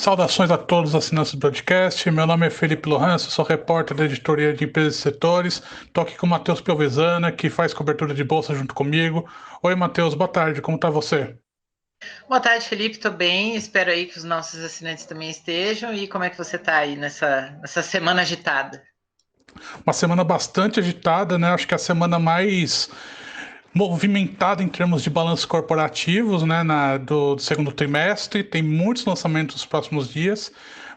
Saudações a todos os assinantes do podcast. Meu nome é Felipe Lohans, sou repórter da editoria de empresas e setores. Estou aqui com o Matheus Piovesana, que faz cobertura de bolsa junto comigo. Oi, Matheus, boa tarde, como está você? Boa tarde, Felipe. Estou bem. Espero aí que os nossos assinantes também estejam. E como é que você está aí nessa semana agitada? Uma semana bastante agitada, né? Acho que é a semana mais movimentada em termos de balanços corporativos, né? Do segundo trimestre. Tem muitos lançamentos nos próximos dias.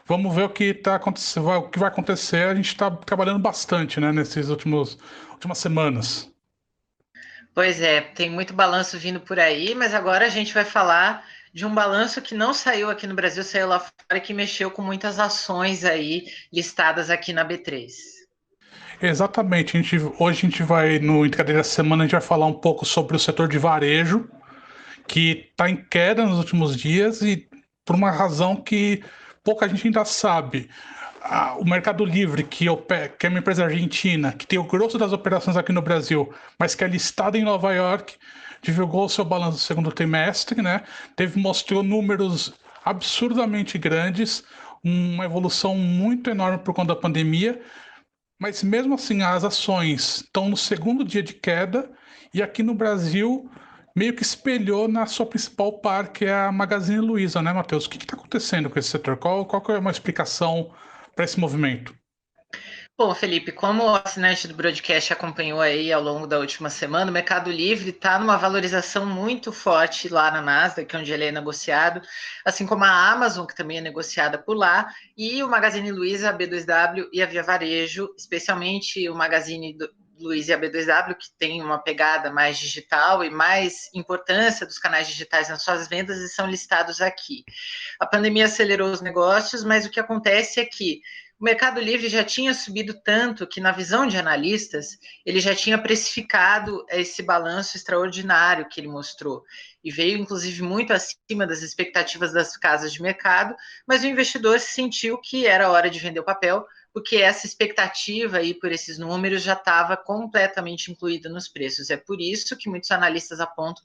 Vamos ver o que tá acontecendo, o que vai acontecer. A gente está trabalhando bastante, né? Nesses últimas semanas. Pois é, tem muito balanço vindo por aí, mas agora a gente vai falar de um balanço que não saiu aqui no Brasil, saiu lá fora, que mexeu com muitas ações aí listadas aqui na B3. Exatamente. Hoje a gente vai, no Brincadeira da Semana, a gente vai falar um pouco sobre o setor de varejo, que está em queda nos últimos dias e por uma razão que pouca gente ainda sabe. O Mercado Livre, que é uma empresa argentina, que tem o grosso das operações aqui no Brasil, mas que é listada em Nova York, divulgou o seu balanço do segundo trimestre, né? Mostrou números absurdamente grandes, uma evolução muito enorme por conta da pandemia, mas mesmo assim, as ações estão no segundo dia de queda e aqui no Brasil meio que espelhou na sua principal par, que é a Magazine Luiza, né, Matheus? O que está acontecendo com esse setor? Qual que é uma explicação para esse movimento? Bom, Felipe, como o assinante do broadcast acompanhou aí ao longo da última semana, o Mercado Livre está numa valorização muito forte lá na Nasdaq, onde ele é negociado, assim como a Amazon, que também é negociada por lá, e o Magazine Luiza, a B2W e a Via Varejo, especialmente o Magazine Luiza e a B2W, que tem uma pegada mais digital e mais importância dos canais digitais nas suas vendas, e são listados aqui. A pandemia acelerou os negócios, mas o que acontece é que o Mercado Livre já tinha subido tanto que, na visão de analistas, ele já tinha precificado esse balanço extraordinário que ele mostrou. E veio, inclusive, muito acima das expectativas das casas de mercado, mas o investidor sentiu que era hora de vender o papel, porque essa expectativa aí por esses números já estava completamente incluída nos preços. É por isso que muitos analistas apontam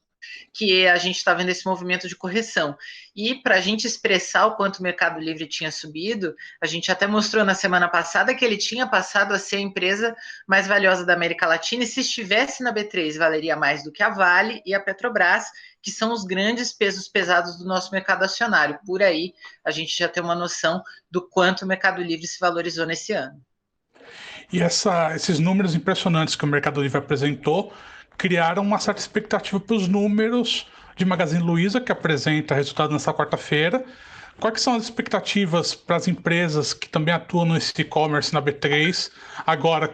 que a gente está vendo esse movimento de correção. E para a gente expressar o quanto o Mercado Livre tinha subido, a gente até mostrou na semana passada que ele tinha passado a ser a empresa mais valiosa da América Latina, e se estivesse na B3, valeria mais do que a Vale e a Petrobras, que são os grandes pesos pesados do nosso mercado acionário. Por aí, a gente já tem uma noção do quanto o Mercado Livre se valorizou nesse ano. E esses números impressionantes que o Mercado Livre apresentou criaram uma certa expectativa para os números de Magazine Luiza, que apresenta resultado nessa quarta-feira. Quais que são as expectativas para as empresas que também atuam nesse e-commerce na B3, agora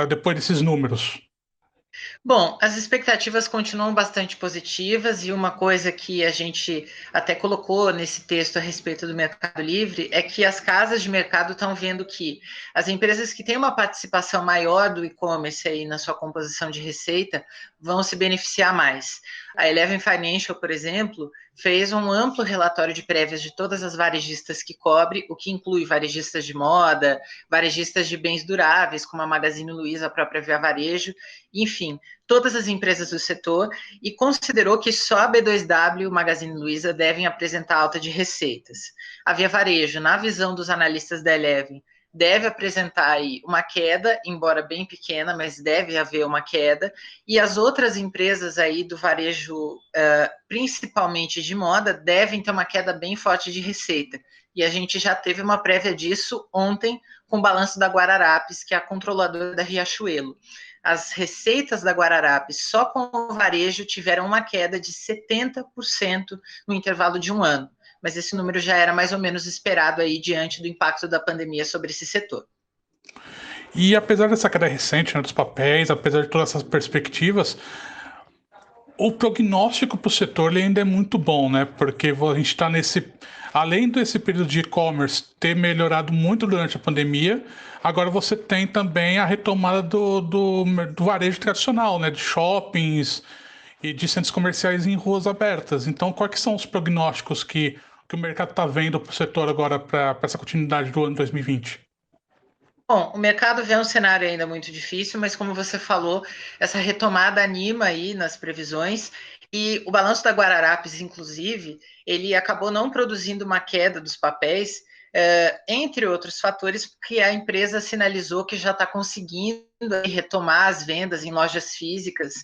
depois desses números? Bom, as expectativas continuam bastante positivas, e uma coisa que a gente até colocou nesse texto a respeito do Mercado Livre é que as casas de mercado estão vendo que as empresas que têm uma participação maior do e-commerce aí na sua composição de receita vão se beneficiar mais. A Eleven Financial, por exemplo, fez um amplo relatório de prévias de todas as varejistas que cobre, o que inclui varejistas de moda, varejistas de bens duráveis, como a Magazine Luiza, a própria Via Varejo, enfim, todas as empresas do setor, e considerou que só a B2W e o Magazine Luiza devem apresentar alta de receitas. A Via Varejo, na visão dos analistas da Eleven, deve apresentar aí uma queda, embora bem pequena, mas deve haver uma queda, e as outras empresas aí do varejo, principalmente de moda, devem ter uma queda bem forte de receita. E a gente já teve uma prévia disso ontem com o balanço da Guararapes, que é a controladora da Riachuelo. As receitas da Guararapes só com o varejo tiveram uma queda de 70% no intervalo de um ano, mas esse número já era mais ou menos esperado aí diante do impacto da pandemia sobre esse setor. E apesar dessa queda recente, né, dos papéis, apesar de todas essas perspectivas, o prognóstico para o setor ele ainda é muito bom, né? Porque a gente está além desse período de e-commerce ter melhorado muito durante a pandemia, agora você tem também a retomada do varejo tradicional, né? De shoppings e de centros comerciais em ruas abertas. Então, quais que são os prognósticos que o mercado está vendo para o setor agora para essa continuidade do ano 2020? Bom, o mercado vê um cenário ainda muito difícil, mas como você falou, essa retomada anima aí nas previsões. E o balanço da Guararapes, inclusive, ele acabou não produzindo uma queda dos papéis, entre outros fatores, porque a empresa sinalizou que já está conseguindo retomar as vendas em lojas físicas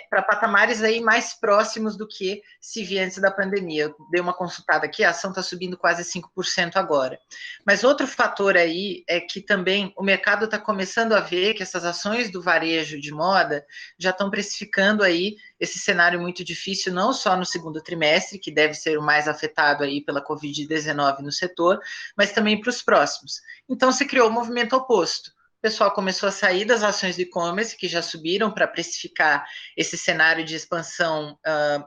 para patamares aí mais próximos do que se via antes da pandemia. Eu dei uma consultada aqui, a ação está subindo quase 5% agora. Mas outro fator aí é que também o mercado está começando a ver que essas ações do varejo de moda já estão precificando aí esse cenário muito difícil, não só no segundo trimestre, que deve ser o mais afetado aí pela Covid-19 no setor, mas também para os próximos. Então, se criou um movimento oposto. O pessoal começou a sair das ações do e-commerce, que já subiram para precificar esse cenário de expansão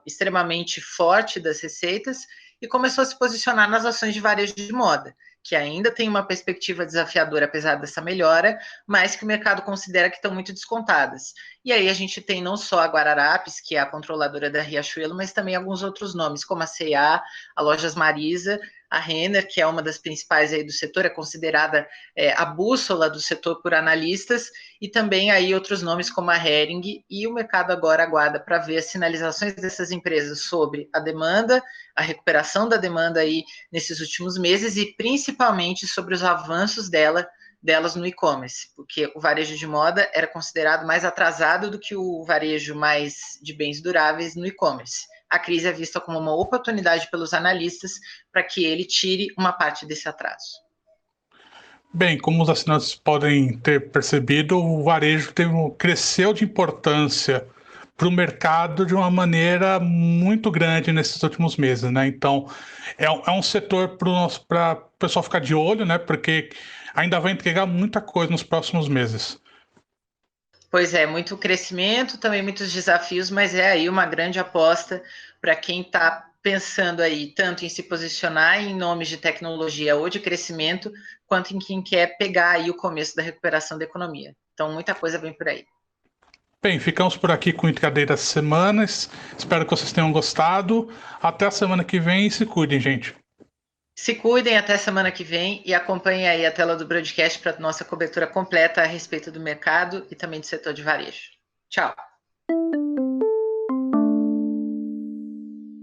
extremamente forte das receitas, e começou a se posicionar nas ações de varejo de moda, que ainda tem uma perspectiva desafiadora, apesar dessa melhora, mas que o mercado considera que estão muito descontadas. E aí a gente tem não só a Guararapes, que é a controladora da Riachuelo, mas também alguns outros nomes, como a C&A, a Lojas Marisa, a Renner, que é uma das principais aí do setor, é considerada a bússola do setor por analistas, e também aí outros nomes como a Hering, e o mercado agora aguarda para ver as sinalizações dessas empresas sobre a demanda, a recuperação da demanda aí nesses últimos meses, e principalmente sobre os avanços delas no e-commerce, porque o varejo de moda era considerado mais atrasado do que o varejo mais de bens duráveis no e-commerce. A crise é vista como uma oportunidade pelos analistas para que ele tire uma parte desse atraso. Bem, como os assinantes podem ter percebido, o varejo cresceu de importância para o mercado de uma maneira muito grande nesses últimos meses, né? Então, é um setor para o pessoal ficar de olho, né? Porque ainda vai entregar muita coisa nos próximos meses. Pois é, muito crescimento, também muitos desafios, mas é aí uma grande aposta para quem está pensando aí tanto em se posicionar em nomes de tecnologia ou de crescimento, quanto em quem quer pegar aí o começo da recuperação da economia. Então, muita coisa vem por aí. Bem, ficamos por aqui com o Intraday das Semanas. Espero que vocês tenham gostado. Até a semana que vem e se cuidem, gente. Se cuidem até semana que vem e acompanhem aí a tela do broadcast para nossa cobertura completa a respeito do mercado e também do setor de varejo. Tchau.